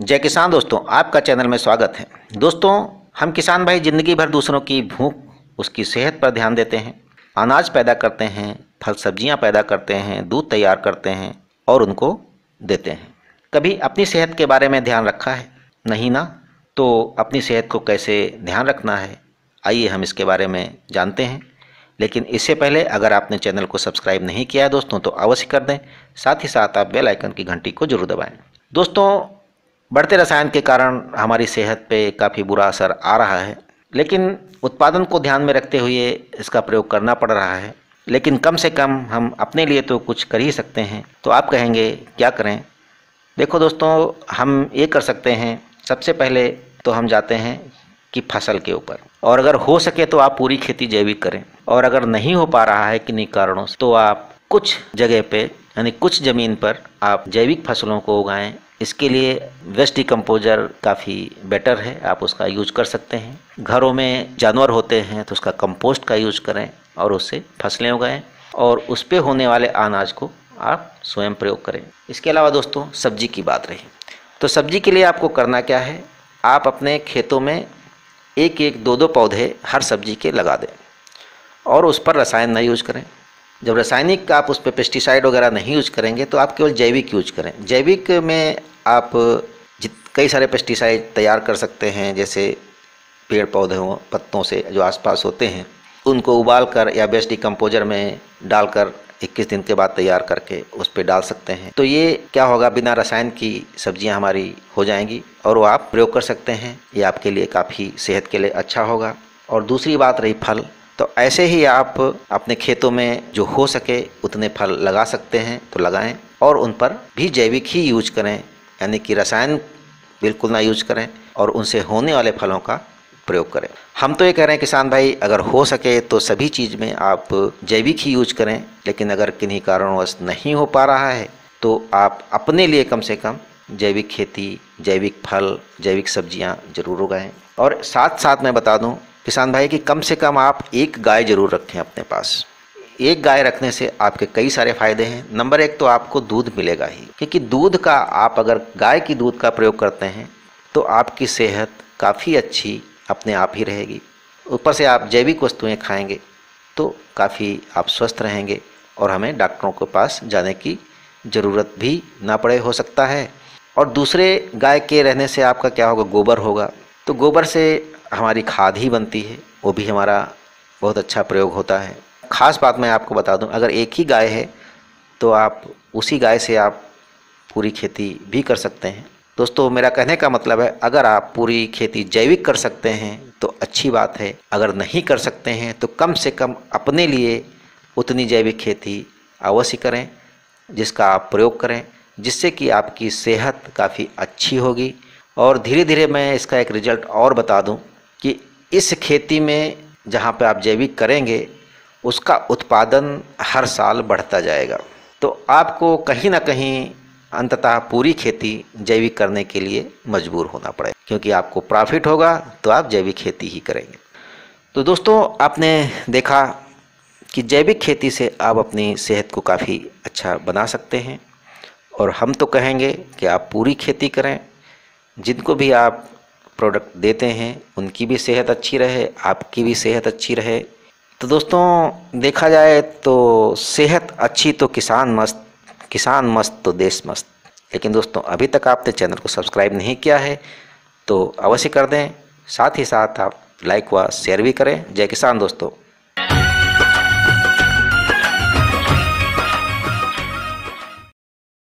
जय किसान दोस्तों, आपका चैनल में स्वागत है। दोस्तों, हम किसान भाई जिंदगी भर दूसरों की भूख, उसकी सेहत पर ध्यान देते हैं। अनाज पैदा करते हैं, फल सब्जियां पैदा करते हैं, दूध तैयार करते हैं और उनको देते हैं। कभी अपनी सेहत के बारे में ध्यान रखा है? नहीं ना? तो अपनी सेहत को कैसे ध्यान रखना है, आइए हम इसके बारे में जानते हैं। लेकिन इससे पहले अगर आपने चैनल को सब्सक्राइब नहीं किया है दोस्तों, तो अवश्य कर दें। साथ ही साथ आप बेल आइकन की घंटी को जरूर दबाएं। दोस्तों, बढ़ते रसायन के कारण हमारी सेहत पे काफ़ी बुरा असर आ रहा है, लेकिन उत्पादन को ध्यान में रखते हुए इसका प्रयोग करना पड़ रहा है। लेकिन कम से कम हम अपने लिए तो कुछ कर ही सकते हैं। तो आप कहेंगे क्या करें? देखो दोस्तों, हम ये कर सकते हैं। सबसे पहले तो हम जाते हैं कि फसल के ऊपर, और अगर हो सके तो आप पूरी खेती जैविक करें, और अगर नहीं हो पा रहा है किन्हीं कारणों से, तो आप कुछ जगह पे यानी कुछ ज़मीन पर आप जैविक फसलों को उगाएं। इसके लिए वेस्ट डिकम्पोजर काफ़ी बेटर है, आप उसका यूज कर सकते हैं। घरों में जानवर होते हैं तो उसका कंपोस्ट का यूज करें और उससे फसलें उगाएं, और उस पे होने वाले अनाज को आप स्वयं प्रयोग करें। इसके अलावा दोस्तों, सब्जी की बात रही तो सब्जी के लिए आपको करना क्या है, आप अपने खेतों में एक एक दो दो पौधे हर सब्जी के लगा दें, और उस पर रसायन न यूज करें। जब रासायनिक आप उस पर पेस्टिसाइड वगैरह नहीं यूज करेंगे तो आप केवल जैविक यूज करें। जैविक में आप कई सारे पेस्टिसाइड तैयार कर सकते हैं, जैसे पेड़ पौधों पत्तों से जो आसपास होते हैं उनको उबाल कर या वेस्ट डिकम्पोजर में डालकर 21 दिन के बाद तैयार करके उस पर डाल सकते हैं। तो ये क्या होगा, बिना रसायन की सब्जियां हमारी हो जाएंगी और वो आप प्रयोग कर सकते हैं। ये आपके लिए काफ़ी सेहत के लिए अच्छा होगा। और दूसरी बात रही फल, तो ऐसे ही आप अपने खेतों में जो हो सके उतने फल लगा सकते हैं तो लगाएं, और उन पर भी जैविक ही यूज करें, यानी कि रसायन बिल्कुल ना यूज करें, और उनसे होने वाले फलों का प्रयोग करें। हम तो ये कह रहे हैं किसान भाई, अगर हो सके तो सभी चीज़ में आप जैविक ही यूज करें। लेकिन अगर किन्हीं कारणवश नहीं हो पा रहा है तो आप अपने लिए कम से कम जैविक खेती, जैविक फल, जैविक सब्जियां जरूर उगाएं। और साथ साथ मैं बता दूं किसान भाई कि कम से कम आप एक गाय जरूर रखें अपने पास। एक गाय रखने से आपके कई सारे फायदे हैं। नंबर एक तो आपको दूध मिलेगा ही, क्योंकि दूध का आप अगर गाय की दूध का प्रयोग करते हैं तो आपकी सेहत काफ़ी अच्छी अपने आप ही रहेगी। ऊपर से आप जैविक वस्तुएं खाएंगे तो काफ़ी आप स्वस्थ रहेंगे, और हमें डॉक्टरों के पास जाने की ज़रूरत भी ना पड़े हो सकता है। और दूसरे गाय के रहने से आपका क्या होगा, गोबर होगा, तो गोबर से हमारी खाद ही बनती है, वो भी हमारा बहुत अच्छा प्रयोग होता है। ख़ास बात मैं आपको बता दूं, अगर एक ही गाय है तो आप उसी गाय से आप पूरी खेती भी कर सकते हैं। दोस्तों, मेरा कहने का मतलब है, अगर आप पूरी खेती जैविक कर सकते हैं तो अच्छी बात है। अगर नहीं कर सकते हैं तो कम से कम अपने लिए उतनी जैविक खेती अवश्य करें जिसका आप प्रयोग करें, जिससे कि आपकी सेहत काफ़ी अच्छी होगी। और धीरे धीरे मैं इसका एक रिजल्ट और बता दूं कि इस खेती में जहाँ पे आप जैविक करेंगे उसका उत्पादन हर साल बढ़ता जाएगा। तो आपको कहीं ना कहीं अंततः पूरी खेती जैविक करने के लिए मजबूर होना पड़ेगा, क्योंकि आपको प्रॉफिट होगा तो आप जैविक खेती ही करेंगे। तो दोस्तों, आपने देखा कि जैविक खेती से आप अपनी सेहत को काफ़ी अच्छा बना सकते हैं, और हम तो कहेंगे कि आप पूरी खेती करें। जिनको भी आप प्रोडक्ट देते हैं उनकी भी सेहत अच्छी रहे, आपकी भी सेहत अच्छी रहे। तो दोस्तों, देखा जाए तो सेहत अच्छी तो किसान मस्त, किसान मस्त तो देश मस्त। लेकिन दोस्तों, अभी तक आपने चैनल को सब्सक्राइब नहीं किया है तो अवश्य कर दें। साथ ही साथ आप लाइक व शेयर भी करें। जय किसान दोस्तों।